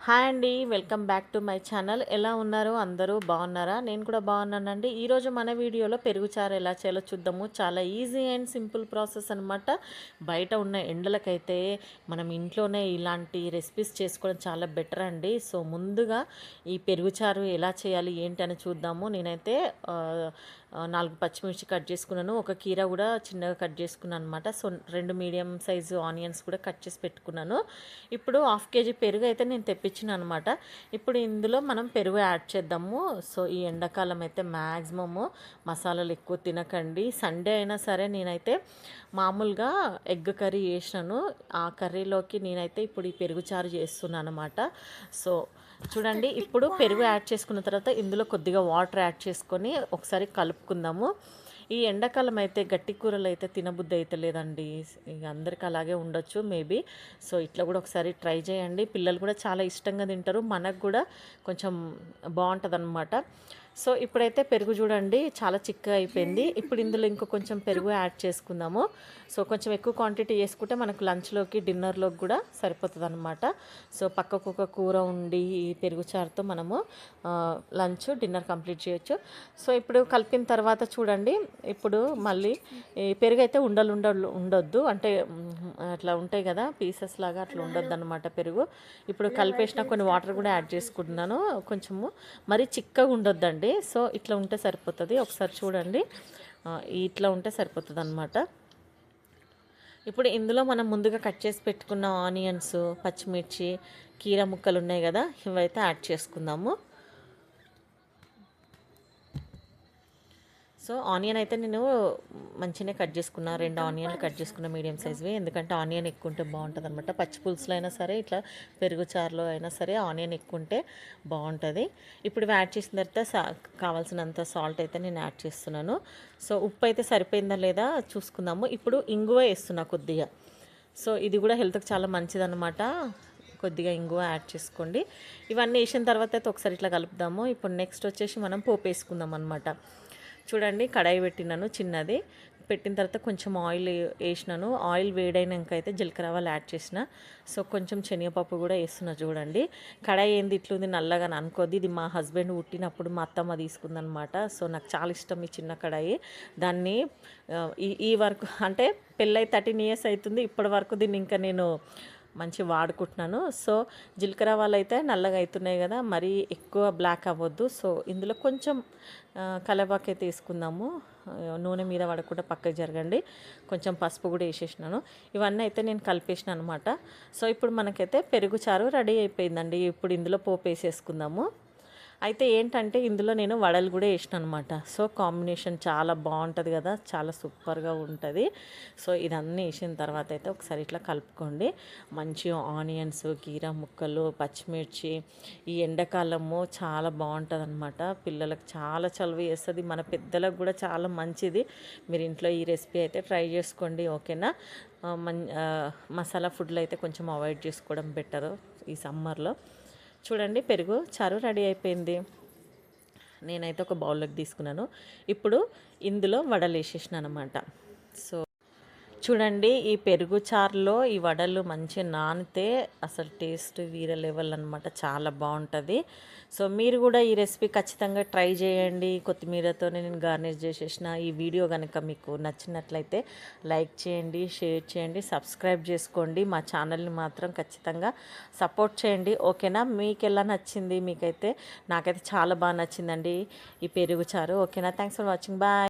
Hi అండి, welcome back to my channel. ఎలా ఉన్నారు? అందరూ బాగున్నారా? నేను కూడా బాగున్నానండి. ఈరోజు మన వీడియోలో పెరుగు చారు ఎలా చేయాలో చూద్దాము. చాలా ఈజీ అండ్ సింపుల్ ప్రాసెస్ అనమాట. బయట ఉన్న ఎండలకైతే మనం ఇంట్లోనే ఇలాంటి రెసిపీస్ చేసుకోవడం చాలా బెటర్ అండి. సో ముందుగా ఈ పెరుగు చారు ఎలా చేయాలి ఏంటి అని చూద్దాము. నేనైతే 4 పచ్చిమిర్చి కట్ చేసుకున్నాను. ఒక కీర కూడా చిన్నగా కట్ చేసుకున్నాను అనమాట. సో 2 మీడియం సైజు ఆనియన్స్ కూడా కట్ చేసి పెట్టుకున్నాను. ఇప్పుడు 1/2 కేజీ పెరుగు అయితే నేను తెప్పించిన అనమాట. ఇప్పుడు ఇందులో మనం పెరుగు యాడ్ చేద్దాము. సో ఈ ఎండాకాలం అయితే మ్యాక్సిమము మసాలాలు ఎక్కువ తినకండి. సండే అయినా సరే నేనైతే మామూలుగా ఎగ్ కర్రీ చేసినాను. ఆ కర్రీలోకి నేనైతే ఇప్పుడు ఈ పెరుగు చారు చేస్తున్నాను అనమాట. సో చూడండి, ఇప్పుడు పెరుగు యాడ్ చేసుకున్న తర్వాత ఇందులో కొద్దిగా వాటర్ యాడ్ చేసుకొని ఒకసారి కలుపుకుందాము. ఈ ఎండాకాలం అయితే గట్టి కూరలు అయితే తినబుద్ధి అయితే లేదండి. ఇక అందరికి అలాగే ఉండొచ్చు మేబీ. సో ఇట్లా కూడా ఒకసారి ట్రై చేయండి. పిల్లలు కూడా చాలా ఇష్టంగా తింటారు, మనకు కూడా కొంచెం బాగుంటుంది అనమాట. సో ఇప్పుడైతే పెరుగు చూడండి చాలా చిక్కగా అయిపోయింది. ఇప్పుడు ఇందులో ఇంకో కొంచెం పెరుగు యాడ్ చేసుకుందాము. సో కొంచెం ఎక్కువ క్వాంటిటీ చేసుకుంటే మనకు లంచ్లోకి డిన్నర్లోకి కూడా సరిపోతుంది అనమాట. సో పక్కకు ఒక కూర ఉండి ఈ పెరుగు చారుతో మనము లంచ్ డిన్నర్ కంప్లీట్ చేయొచ్చు. సో ఇప్పుడు కలిపిన తర్వాత చూడండి, ఇప్పుడు మళ్ళీ ఈ పెరుగు అయితే ఉండొద్దు, అంటే అట్లా ఉంటాయి కదా పీసెస్ లాగా, అట్లా ఉండొద్దు అనమాట పెరుగు. ఇప్పుడు కలిపేసిన కొన్ని వాటర్ కూడా యాడ్ చేసుకుంటున్నాను. కొంచెము మరీ చిక్కగా ఉండొద్దండి. సో ఇట్లా ఉంటే సరిపోతుంది. ఒకసారి చూడండి, ఇట్లా ఉంటే సరిపోతుంది అనమాట. ఇప్పుడు ఇందులో మనం ముందుగా కట్ చేసి పెట్టుకున్న ఆనియన్స్, పచ్చిమిర్చి, కీర ముక్కలు ఉన్నాయి కదా, ఇవైతే యాడ్ చేసుకుందాము. సో ఆనియన్ అయితే నేను మంచిగానే కట్ చేసుకున్నా. 2 ఆనియన్లు కట్ చేసుకున్న మీడియం సైజ్వి. ఎందుకంటే ఆనియన్ ఎక్కువ ఉంటే బాగుంటుంది అనమాట. పచ్చి పులుసులో అయినా సరే, ఇట్లా పెరుగు చారులో అయినా సరే ఆనియన్ ఎక్కువ ఉంటే బాగుంటుంది. ఇప్పుడు యాడ్ చేసిన తర్వాత కావాల్సినంత సాల్ట్ అయితే నేను యాడ్ చేస్తున్నాను. సో ఉప్పు అయితే సరిపోయిందా లేదా చూసుకుందాము. ఇప్పుడు ఇంగువ వేస్తున్నా కొద్దిగా. సో ఇది కూడా హెల్త్కి చాలా మంచిదన్నమాట. కొద్దిగా ఇంగువ యాడ్ చేసుకోండి. ఇవన్నీ వేసిన తర్వాత అయితే ఒకసారి ఇట్లా కలుపుదాము. ఇప్పుడు నెక్స్ట్ వచ్చేసి మనం పోపు వేసుకుందాం అనమాట. చూడండి, కడాయి పెట్టినాను చిన్నది. పెట్టిన తర్వాత కొంచెం ఆయిల్ వేసినాను. ఆయిల్ వేడైనాక అయితే జీలకర్ర ఆవాలు యాడ్ చేసిన. సో కొంచెం శనగపప్పు కూడా వేస్తున్నా. చూడండి, కడాయి ఏంది ఇట్లుంది నల్లగా అనుకోద్ది. ఇది మా హస్బెండ్ పుట్టినప్పుడు మా అత్తమ్మ తీసుకుందనమాట. సో నాకు చాలా ఇష్టం ఈ చిన్న కడాయి. దాన్ని ఈ వరకు అంటే పెళ్ళై 13 years అవుతుంది. ఇప్పటి వరకు దీన్ని ఇంకా నేను మంచి వాడుకుంటున్నాను. సో జీలకర్ర ఆవాలు అయితే నల్లగా అవుతున్నాయి కదా, మరీ ఎక్కువ బ్లాక్ అవ్వద్దు. సో ఇందులో కొంచెం కలపాకు అయితే వేసుకుందాము. నూనె మీద పడకుండా పక్కకి జరగండి. కొంచెం పసుపు కూడా వేసేసినాను. ఇవన్నీ అయితే నేను కలిపేసిన అనమాట. సో ఇప్పుడు మనకైతే పెరుగు చారు రెడీ అయిపోయిందండి. ఇప్పుడు ఇందులో పోపు వేసేసుకుందాము. అయితే ఏంటంటే ఇందులో నేను వడలు కూడా వేసిన అనమాట. సో కాంబినేషన్ చాలా బాగుంటుంది కదా, చాలా సూపర్గా ఉంటుంది. సో ఇదన్నీ వేసిన తర్వాత అయితే ఒకసారి ఇట్లా కలుపుకోండి. మంచి ఆనియన్స్, కీరా ముక్కలు, పచ్చిమిర్చి, ఈ ఎండాకాలము చాలా బాగుంటుంది అనమాట. పిల్లలకు చాలా చలువ చేస్తుంది, మన పెద్దలకు కూడా చాలా మంచిది. మీరు ఇంట్లో ఈ రెసిపీ అయితే ట్రై చేసుకోండి, ఓకేనా. మసాలా ఫుడ్లు అయితే కొంచెం అవాయిడ్ చేసుకోవడం బెటరు ఈ సమ్మర్లో. చూడండి, పెరుగు చారు రెడీ అయిపోయింది. నేనైతే ఒక బౌల్లోకి తీసుకున్నాను. ఇప్పుడు ఇందులో వడలు వేసేసినాను అనమాట. సో చూడండి, ఈ పెరుగు చారులో ఈ వడలు మంచిగా నానితే అసలు టేస్ట్ వేరే లెవెల్ అనమాట. చాలా బాగుంటుంది. సో మీరు కూడా ఈ రెసిపీ ఖచ్చితంగా ట్రై చేయండి. కొత్తిమీరతో నేను గార్నిష్ చేసేసిన. ఈ వీడియో కనుక మీకు నచ్చినట్లయితే లైక్ చేయండి, షేర్ చేయండి, సబ్స్క్రైబ్ చేసుకోండి. మా ఛానల్ని మాత్రం ఖచ్చితంగా సపోర్ట్ చేయండి, ఓకేనా. మీకు ఎలా నచ్చింది? నాకైతే చాలా బాగా నచ్చిందండి ఈ పెరుగు చారు, ఓకేనా. Thanks for watching, bye.